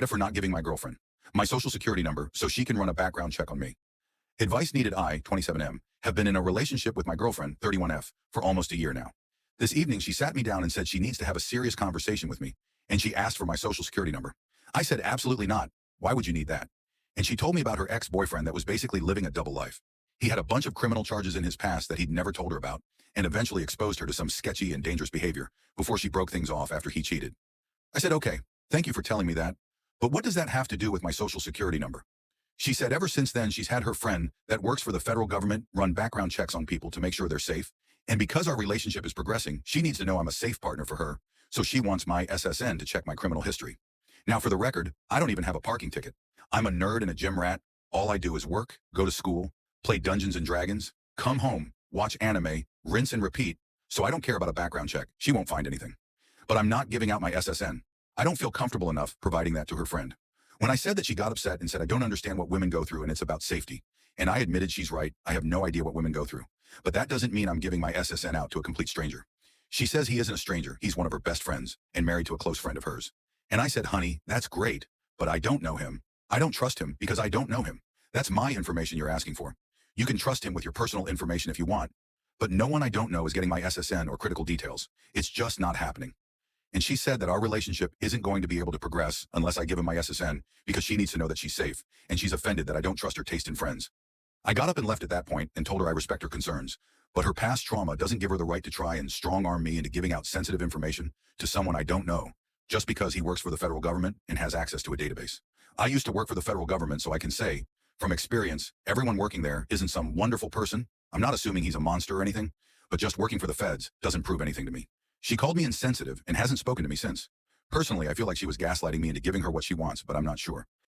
NIDA for not giving my girlfriend my social security number so she can run a background check on me. Advice needed. I, 27M, have been in a relationship with my girlfriend, 31F, for almost a year now. This evening, she sat me down and said she needs to have a serious conversation with me, and she asked for my social security number. I said, absolutely not. Why would you need that? And she told me about her ex-boyfriend that was basically living a double life. He had a bunch of criminal charges in his past that he'd never told her about, and eventually exposed her to some sketchy and dangerous behavior before she broke things off after he cheated. I said, okay, thank you for telling me that, but what does that have to do with my social security number? She said ever since then she's had her friend that works for the federal government run background checks on people to make sure they're safe, and because our relationship is progressing, she needs to know I'm a safe partner for her, so she wants my SSN to check my criminal history. Now for the record, I don't even have a parking ticket. I'm a nerd and a gym rat. All I do is work, go to school, play Dungeons and Dragons, come home, watch anime, rinse and repeat, so I don't care about a background check. She won't find anything. But I'm not giving out my SSN. I don't feel comfortable enough providing that to her friend. When I said that, she got upset and said I don't understand what women go through and it's about safety. And I admitted she's right. I have no idea what women go through. But that doesn't mean I'm giving my SSN out to a complete stranger. She says he isn't a stranger. He's one of her best friends and married to a close friend of hers. And I said, honey, that's great, but I don't know him. I don't trust him because I don't know him. That's my information you're asking for. You can trust him with your personal information if you want, but no one I don't know is getting my SSN or critical details. It's just not happening. And she said that our relationship isn't going to be able to progress unless I give him my SSN because she needs to know that she's safe, and she's offended that I don't trust her taste in friends. I got up and left at that point and told her I respect her concerns, but her past trauma doesn't give her the right to try and strong-arm me into giving out sensitive information to someone I don't know, just because he works for the federal government and has access to a database. I used to work for the federal government, so I can say, from experience, everyone working there isn't some wonderful person. I'm not assuming he's a monster or anything, but just working for the feds doesn't prove anything to me. She called me insensitive and hasn't spoken to me since. Personally, I feel like she was gaslighting me into giving her what she wants, but I'm not sure.